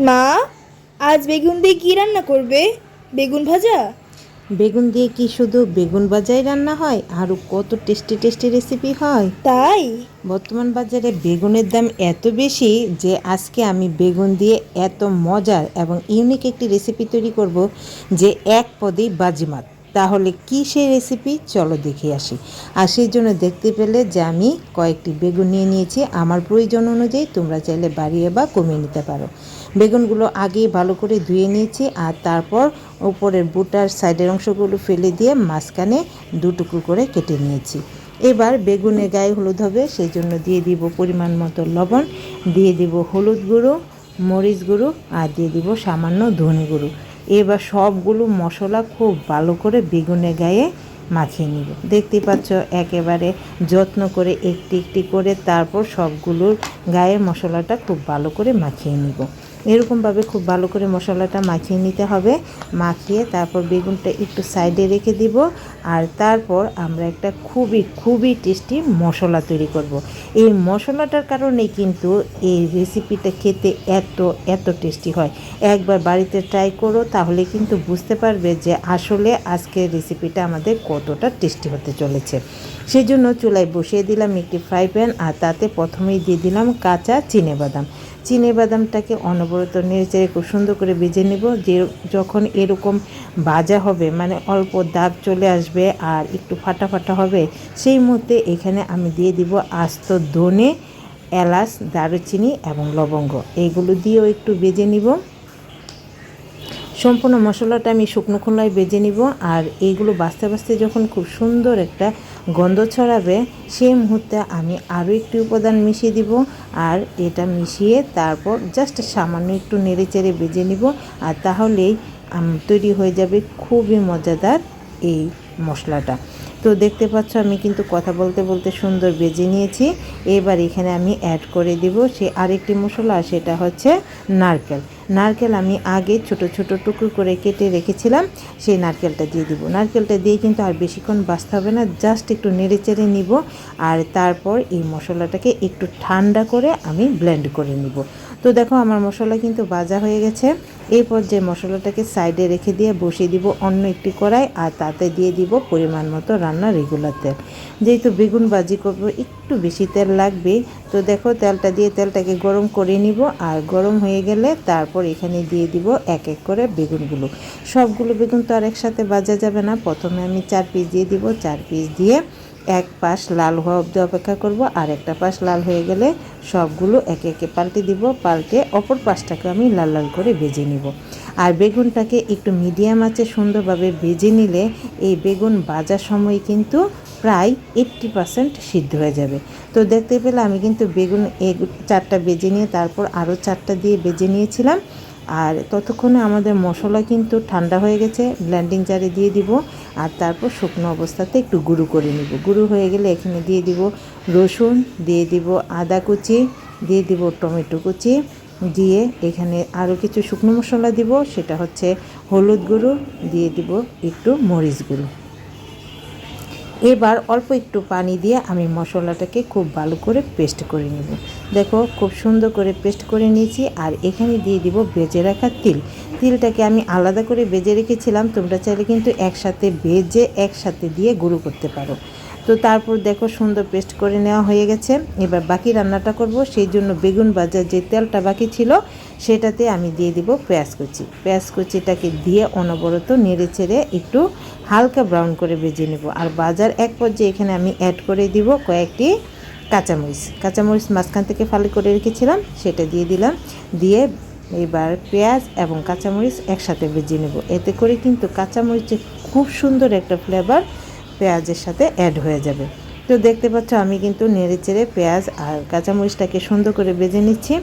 মা, আজ বেগুন দিয়ে কি রান্না করবে? বেগুন ভাজা? বেগুন দিয়ে কি শুধু বেগুন ভাজাই রান্না হয়, আরও কত টেস্টি টেস্টি রেসিপি হয়। তাই? বর্তমান বাজারে বেগুনের দাম এত বেশি যে আজকে আমি বেগুন দিয়ে এত মজার এবং ইউনিক একটি রেসিপি তৈরি করব যে এক পদেই বাজিমাত। তাহলে কি সেই রেসিপি, চলো দেখে আসি। আর সেই জন্য দেখতে পেলে যে আমি কয়েকটি বেগুন নিয়ে নিয়েছি। আমার প্রয়োজন অনুযায়ী তোমরা চাইলে বাড়িয়ে বা কমিয়ে নিতে পারো। বেগুনগুলো আগেই ভালো করে ধুয়ে নিয়েছি, আর তারপর উপরের বুটার সাইডের অংশগুলো ফেলে দিয়ে মাঝখানে দুটুকরো করে কেটে নিয়েছি। এবার বেগুনের গায়ে হলুদ হবে, সেই জন্য দিয়ে দিব পরিমাণ মতো লবণ, দিয়ে দিব হলুদ গুঁড়ো, মরিচ গুঁড়ো, আর দিয়ে দিব সামান্য ধনে গুঁড়ো। এবার সবগুলো মশলা খুব ভালো করে বেগুনের গায়ে মাখিয়ে নিব। দেখতেই পাচ্ছ একেবারে যত্ন করে একটি একটি করে তারপর সবগুলোর গায়ে মশলাটা খুব ভালো করে মাখিয়ে নিব। এরকমভাবে খুব ভালো করে মশলাটা মাখিয়ে নিতে হবে। মাখিয়ে তারপর বেগুনটা একটু সাইডে রেখে দিব। আর তারপর আমরা একটা খুবই খুবই টেস্টি মশলা তৈরি করব। এই মশলাটার কারণেই কিন্তু এই রেসিপিটা খেতে এত এত টেস্টি হয়। একবার বাড়িতে ট্রাই করো, তাহলে কিন্তু বুঝতে পারবে যে আসলে আজকের রেসিপিটা আমাদের কতটা টেস্টি হতে চলেছে। সেই জন্য চুলায় বসিয়ে দিলাম একটি ফ্রাই প্যান, আর তাতে প্রথমেই দিয়ে দিলাম কাঁচা চিনেবাদাম। চিনেবাদামটাকে অনবরত নেড়েচেড়ে খুব সুন্দর করে ভেজে নেব। যে যখন এরকম ভাজা হবে, মানে অল্প দাগ চলে আসবে আর একটু ফাটা ফাটা হবে, সেই মুহূর্তে এখানে আমি দিয়ে দিব আস্ত ধনে, এলাচ, দারুচিনি এবং লবঙ্গ। এইগুলো দিয়েও একটু ভেজে নিব। সম্পূর্ণ মশলাটা আমি শুকনো খোলায় ভেজে নিব। আর এইগুলো বাছতে বাছতে যখন খুব সুন্দর একটা গন্ধ ছড়াবে, সেই মুহূর্তে আমি আরও একটি উপাদান মিশিয়ে দিব। আর এটা মিশিয়ে তারপর জাস্ট সামান্য একটু নেড়ে চেড়ে ভেজে নিব। আর তাহলেই তৈরি হয়ে যাবে খুবই মজাদার এই মশলাটা। তো দেখতে পাচ্ছ আমি কিন্তু কথা বলতে বলতে সুন্দর ভেজে নিয়েছি। এবার এখানে আমি অ্যাড করে দিব সে আরেকটি মশলা, সেটা হচ্ছে নারকেল। নারকেল আমি আগে ছোট ছোট টুকরো করে কেটে রেখেছিলাম, সেই নারকেলটা দিয়ে দিব। নারকেলটা দিয়ে কিন্তু আর বেশিক্ষণ ভাজতে হবে না, জাস্ট একটু নেড়ে চেড়ে নিব। আর তারপর এই মশলাটাকে একটু ঠান্ডা করে আমি ব্লেন্ড করে নিব। তো দেখো আমার মশলা কিন্তু ভাজা হয়ে গেছে। এই পর্যায়ে মশলাটাকে সাইডে রেখে দিয়ে বসিয়ে দিব অন্য একটি কড়াই, আর তাতে দিয়ে দিব পরিমাণ মতো রান্নার রেগুলার তেল। যেহেতু বেগুন ভাজি করব একটু বেশি তেল লাগবে। তো দেখো তেলটা দিয়ে তেলটাকে গরম করে নিব। আর গরম হয়ে গেলে তারপর এখানে দিয়ে দিব এক এক করে বেগুনগুলো। সবগুলো বেগুন তো আর একসাথে ভাজা যাবে না, প্রথমে আমি 4 পিস দিয়ে দিব। 4 পিস দিয়ে এক পাশ লাল হওয়া অবধি অপেক্ষা করব। আর একটা পাশ লাল হয়ে গেলে সবগুলো একে একে পাল্টে দিব। পাল্টে অপর পাশটাকে আমি লাল লাল করে ভেজে নিব। আর বেগুনটাকে একটু মিডিয়াম আঁচে সুন্দরভাবে ভেজে নিলে এই বেগুন ভাজার সময় কিন্তু প্রায় 80% সিদ্ধ হয়ে যাবে। তো দেখতে পেলে আমি কিন্তু বেগুন 4টা ভেজে নিয়ে তারপর আরও 4টা দিয়ে ভেজে নিয়েছিলাম। আর ততক্ষণে আমাদের মশলা কিন্তু ঠান্ডা হয়ে গেছে, ব্লেন্ডিং জারে দিয়ে দিব। আর তারপর শুকনো অবস্থাতে একটু গুঁড়ো করে নিব। গুঁড়ো হয়ে গেলে এখানে দিয়ে দিব রসুন, দিয়ে দিব আদা কুচি, দিয়ে দিব টমেটো কুচি, দিয়ে এখানে আরও কিছু শুকনো মশলা দিব, সেটা হচ্ছে হলুদ গুঁড়ো, দিয়ে দিব একটু মরিচ গুঁড়ো। এবার অল্প একটু পানি দিয়ে আমি মশলাটাকে খুব ভালো করে পেস্ট করে নেব। দেখো খুব সুন্দর করে পেস্ট করে নিয়েছি। আর এখানে দিয়ে দিব ভেজে রাখা তিল। তিলটাকে আমি আলাদা করে ভেজে রেখেছিলাম, তোমরা চাইলে কিন্তু একসাথে ভেজে একসাথে দিয়ে গুঁড়ো করতে পারো। তো তারপর দেখো সুন্দর পেস্ট করে নেওয়া হয়ে গেছে। এবার বাকি রান্নাটা করব, সেই জন্য বেগুন ভাজার যে তেলটা বাকি ছিল সেটাতে আমি দিয়ে দিব পেঁয়াজ কুচি। পেঁয়াজ কুচিটাকে দিয়ে অনবরত নেড়ে চেড়ে একটু হালকা ব্রাউন করে ভেজে নেব। আর ভাজার এক পর্যায়ে এখানে আমি অ্যাড করে দিব কয়েকটি কাঁচামরিচ মাঝখান থেকে ফালি করে রেখেছিলাম, সেটা দিয়ে দিলাম। দিয়ে এবার পেঁয়াজ এবং কাঁচামরিচ একসাথে ভেজে নেব। এতে করে কিন্তু কাঁচামরিচের খুব সুন্দর একটা ফ্লেভার পেঁয়াজের সাথে অ্যাড হয়ে যাবে। তো দেখতে পাচ্ছ আমি কিন্তু নেড়েচেড়ে পেঁয়াজ আর কাঁচামরিচটাকে সুন্দর করে ভেজে নিচ্ছি।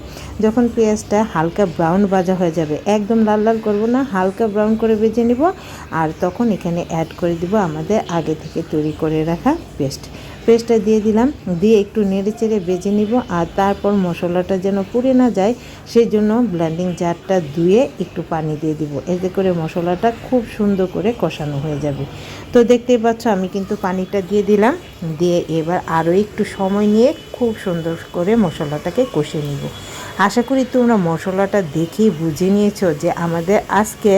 যখন পেঁয়াজটা হালকা ব্রাউন ভাজা হয়ে যাবে, একদম লাল লাল করব না, হালকা ব্রাউন করে ভেজে নিব। আর তখন এখানে অ্যাড করে দিব আমাদের আগে থেকে তৈরি করে রাখা পেস্টটা দিয়ে দিলাম। দিয়ে একটু নেড়েচেড়ে ভেজে নিব। আর তারপর মশলাটা যেন পুড়ে না যায়, সেই জন্য ব্লেন্ডিং জারটা ধুয়ে একটু পানি দিয়ে দিব। এতে করে মশলাটা খুব সুন্দর করে কষানো হয়ে যাবে। তো দেখতেই পাচ্ছ আমি কিন্তু পানিটা দিয়ে দিলাম। দিয়ে এবার আরও একটু সময় নিয়ে খুব সুন্দর করে মশলাটাকে কষে নিব। আশা করি তোমরা মশলাটা দেখেই বুঝে নিয়েছো যে আমাদের আজকে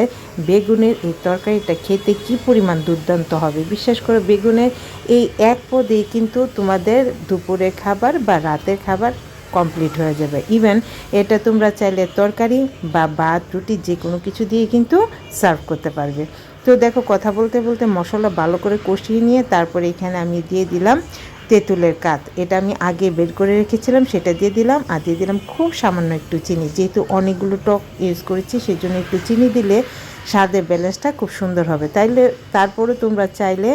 বেগুনের এই তরকারিটা খেতে কি পরিমাণ দুর্দান্ত হবে। বিশ্বাস করো বেগুনের এই এক পদেই কিন্তু তোমাদের দুপুরের খাবার বা রাতের খাবার কমপ্লিট হয়ে যাবে। ইভেন এটা তোমরা চাইলে তরকারি বা ভাত রুটি যে কোনো কিছু দিয়ে কিন্তু সার্ভ করতে পারবে। তো দেখো কথা বলতে বলতে মশলা ভালো করে কষিয়ে নিয়ে তারপরে এখানে আমি দিয়ে দিলাম তেঁতুলের কাত। এটা আমি আগে বের করে রেখেছিলাম, সেটা দিয়ে দিলাম। আর দিয়ে দিলাম খুব সামান্য একটু চিনি, যেহেতু অনেকগুলো টক ইউজ করেছি সেই জন্য একটু চিনি দিলে স্বাদের ব্যালেন্সটা খুব সুন্দর হবে। তাইলে তারপরে তোমরা চাইলে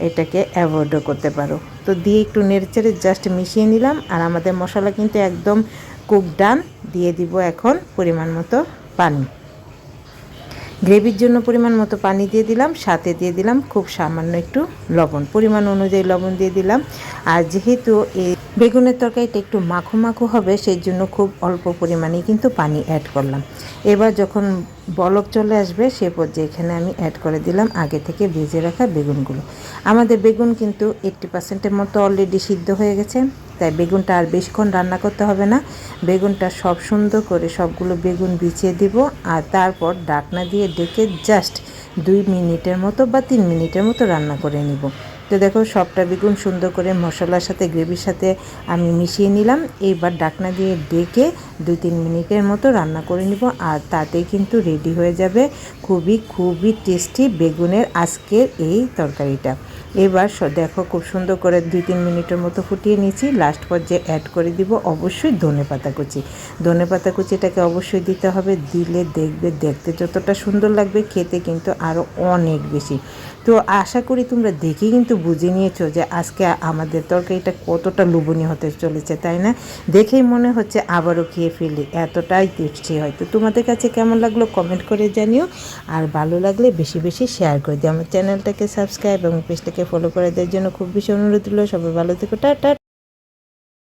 এটাকে অ্যাভয়েডও করতে পারো। তো দিয়ে একটু নেড়েচেড়ে জাস্ট মিশিয়ে নিলাম। আর আমাদের মশলা কিন্তু একদম কুক ডান। দিয়ে দিব এখন পরিমাণ মতো পানি। গ্রেভির জন্য পরিমাণ মতো পানি দিয়ে দিলাম, সাথে দিয়ে দিলাম খুব সামান্য একটু লবণ, পরিমাণ অনুযায়ী লবণ দিয়ে দিলাম। আর যেহেতু এই বেগুনের তরকারিটা একটু মাখো মাখো হবে সেই জন্য খুব অল্প পরিমাণেই কিন্তু পানি অ্যাড করলাম। এবার যখন বলক চলে আসবে সে পর্যায়ে এখানে আমি অ্যাড করে দিলাম আগে থেকে ভেজে রাখা বেগুনগুলো। আমাদের বেগুন কিন্তু 80%-এর মতো অলরেডি সিদ্ধ হয়ে গেছে, তাই বেগুনটা আর বেশিক্ষণ রান্না করতে হবে না। বেগুনটা সব সুন্দর করে সবগুলো বেগুন বিছিয়ে দিব আর তারপর ঢাকনা দিয়ে ডেকে জাস্ট 2 মিনিটের মতো বা 3 মিনিটের মতো রান্না করে নিব। তো দেখো সবটা বেগুন সুন্দর করে মশলার সাথে গ্রেভির সাথে আমি মিশিয়ে নিলাম। এইবার ঢাকনা দিয়ে ডেকে 2-3 মিনিটের মতো রান্না করে নিব আর তাতেই কিন্তু রেডি হয়ে যাবে খুবই টেস্টি বেগুনের আজকের এই তরকারিটা। এবার দেখো খুব সুন্দর করে 2-3 মিনিটের মতো ফুটিয়ে নিয়েছি। লাস্ট পর্যায়ে অ্যাড করে দিব অবশ্যই ধনেপাতা কুচি। ধনেপাতা কুচিটাকে অবশ্যই দিতে হবে, দিলে দেখবে দেখতে যতটা সুন্দর লাগবে খেতে কিন্তু আরও অনেক বেশি। তো আশা করি তোমরা দেখে কিন্তু বুঝে নিয়েছো যে আজকে আমাদের তরকারিটা কতটা লোভনীয় হতে চলেছে, তাই না? দেখেই মনে হচ্ছে আবারও খেয়ে ফেলি, এতটাই টেস্টি হয়। তো তোমাদের কাছে কেমন লাগলো কমেন্ট করে জানিও, আর ভালো লাগলে বেশি বেশি শেয়ার করে দিও। আমার চ্যানেলটাকে সাবস্ক্রাইব এবং পেজটাকে ফলো করে দেওয়ার জন্য খুব বেশি অনুরোধ রইল। সবাই ভালো থেকো, টাটা।